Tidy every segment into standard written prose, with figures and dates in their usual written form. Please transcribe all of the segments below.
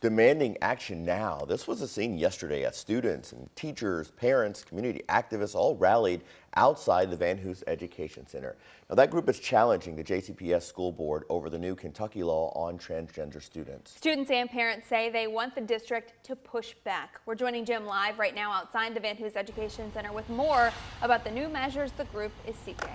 demanding action now. This was a scene yesterday as students and teachers, parents, community activists all rallied outside the Van Hoos Education Center. Now, that group is challenging the JCPS school board over the new Kentucky law on transgender students. Students and parents say they want the district to push back. We're joining Jim live right now outside the Van Hoos Education Center with more about the new measures the group is seeking.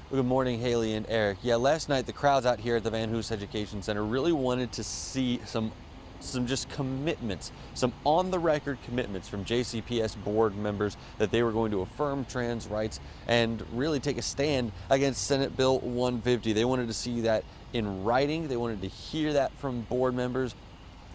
Good morning, Haley and Eric. Yeah, last night the crowds out here at the Van Hoos Education Center really wanted to see some just commitments, some on-the-record commitments from JCPS board members that they were going to affirm trans rights and really take a stand against Senate Bill 150. They wanted to see that in writing. They wanted to hear that from board members,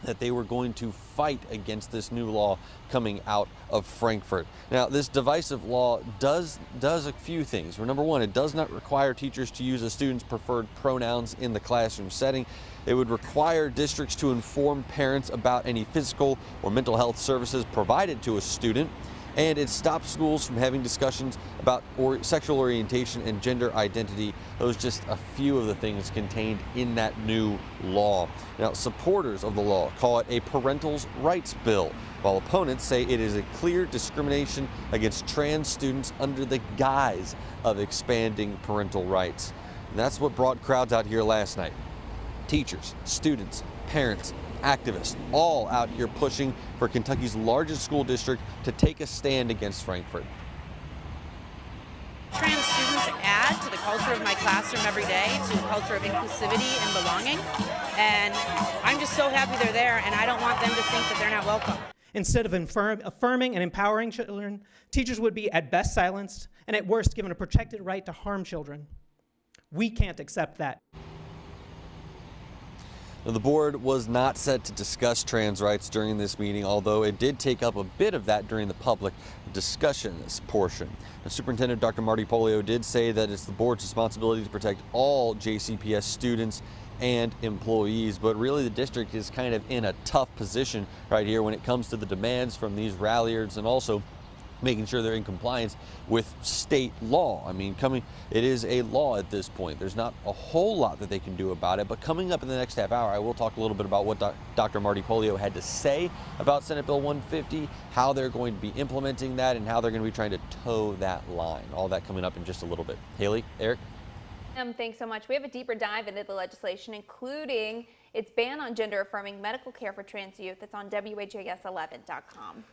that they were going to fight against this new law coming out of Frankfurt. Now, this divisive law does a few things. Number one, it does not require teachers to use a student's preferred pronouns in the classroom setting. It would require districts to inform parents about any physical or mental health services provided to a student. And it stops schools from having discussions about sexual orientation and gender identity. Those are just a few of the things contained in that new law. Now, supporters of the law call it a parental rights bill, while opponents say it is a clear discrimination against trans students under the guise of expanding parental rights. And that's what brought crowds out here last night. Teachers, students, parents, activists, all out here pushing for Kentucky's largest school district to take a stand against Frankfurt. Trans students add to the culture of my classroom every day, to a culture of inclusivity and belonging. And I'm just so happy they're there, and I don't want them to think that they're not welcome. Instead of affirming and empowering children, teachers would be at best silenced and at worst given a protected right to harm children. We can't accept that. Now, the board was not set to discuss trans rights during this meeting, although it did take up a bit of that during the public discussion portion. Now, Superintendent Dr. Marty Polio did say that it's the board's responsibility to protect all JCPS students and employees, but really the district is kind of in a tough position right here when it comes to the demands from these ralliers and also making sure they're in compliance with state law. I mean, it is a law at this point. There's not a whole lot that they can do about it, but coming up in the next half hour, I will talk a little bit about what Dr. Marty Polio had to say about Senate Bill 150, how they're going to be implementing that, and how they're going to be trying to toe that line. All that coming up in just a little bit. Haley, Eric? Thanks so much. We have a deeper dive into the legislation, including its ban on gender-affirming medical care for trans youth. It's on WHAS11.com.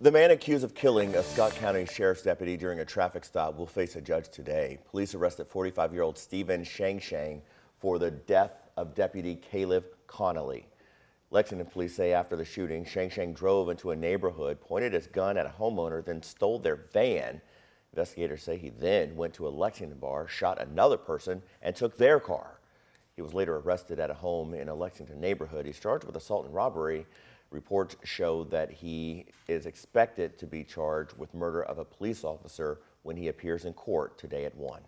The man accused of killing a Scott County Sheriff's deputy during a traffic stop will face a judge today. Police arrested 45-year-old Stephen Shang for the death of Deputy Caleb Connolly. Lexington police say after the shooting, Shang drove into a neighborhood, pointed his gun at a homeowner, then stole their van. Investigators say he then went to a Lexington bar, shot another person, and took their car. He was later arrested at a home in a Lexington neighborhood. He's charged with assault and robbery. Reports show that he is expected to be charged with murder of a police officer when he appears in court today at 1.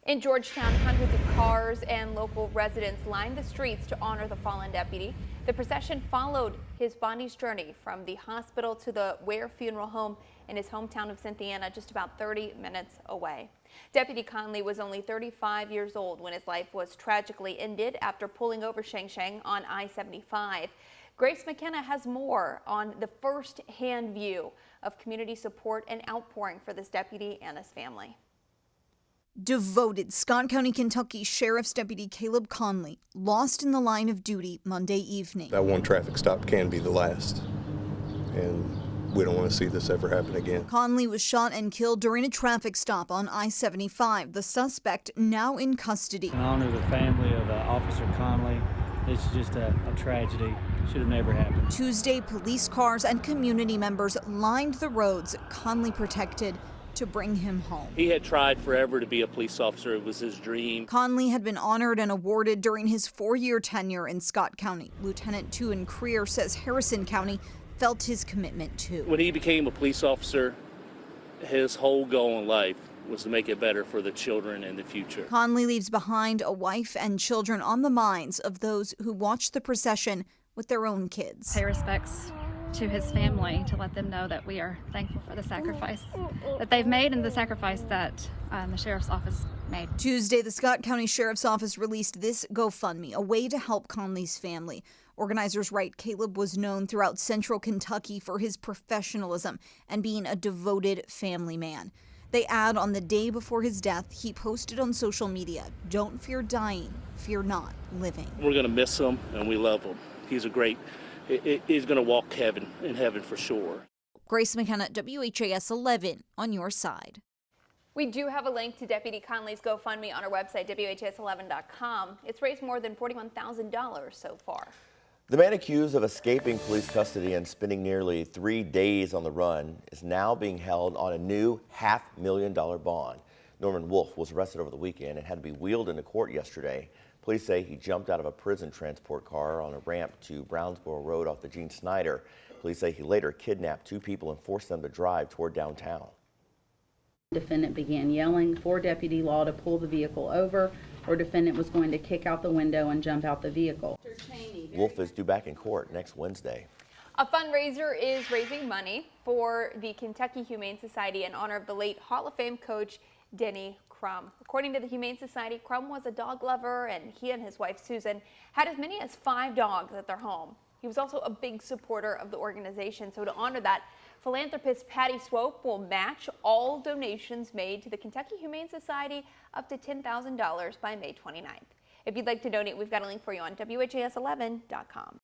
In Georgetown, hundreds of cars and local residents lined the streets to honor the fallen deputy. The procession followed his body's journey from the hospital to the Ware Funeral Home in his hometown of Cynthiana, just about 30 minutes away. Deputy Conley was only 35 years old when his life was tragically ended after pulling over Shang on I-75. Grace McKenna has more on the first-hand view of community support and outpouring for this deputy and his family. Devoted Scott County, Kentucky Sheriff's Deputy Caleb Conley lost in the line of duty Monday evening. That one traffic stop can be the last, and we don't want to see this ever happen again. Conley was shot and killed during a traffic stop on I-75. The suspect now in custody. In honor of the family of Officer Conley, it's just a tragedy. Should have never happened. Tuesday, police cars and community members lined the roads Conley protected to bring him home. He had tried forever to be a police officer. It was his dream. Conley had been honored and awarded during his 4-year tenure in Scott County. Lieutenant Tuan Creer says Harrison County felt his commitment too. When he became a police officer, his whole goal in life was to make it better for the children in the future. Conley leaves behind a wife and children on the minds of those who watched the procession with their own kids. Pay respects to his family to let them know that we are thankful for the sacrifice that they've made and the sacrifice that the sheriff's office made. Tuesday, the Scott County Sheriff's Office released this GoFundMe, a way to help Conley's family. Organizers write Caleb was known throughout central Kentucky for his professionalism and being a devoted family man. They add on the day before his death, he posted on social media, "Don't fear dying, fear not living." We're going to miss him, and we love him. He's going to walk in heaven for sure. Grace McKenna, WHAS 11 on your side. We do have a link to Deputy Conley's GoFundMe on our website, WHAS11.com. It's raised more than $41,000 so far. The man accused of escaping police custody and spending nearly 3 days on the run is now being held on a new $500,000 bond. Norman Wolf was arrested over the weekend and had to be wheeled into court yesterday. Police say he jumped out of a prison transport car on a ramp to Brownsboro Road off the Gene Snyder. Police say he later kidnapped 2 people and forced them to drive toward downtown. Defendant began yelling for Deputy Law to pull the vehicle over, or defendant was going to kick out the window and jump out the vehicle. Wolf is due back in court next Wednesday. A fundraiser is raising money for the Kentucky Humane Society in honor of the late Hall of Fame coach Denny Crum. According to the Humane Society, Crum was a dog lover, and he and his wife Susan had as many as 5 dogs at their home. He was also a big supporter of the organization, so to honor that, philanthropist Patty Swope will match all donations made to the Kentucky Humane Society up to $10,000 by May 29th. If you'd like to donate, we've got a link for you on WHAS11.com.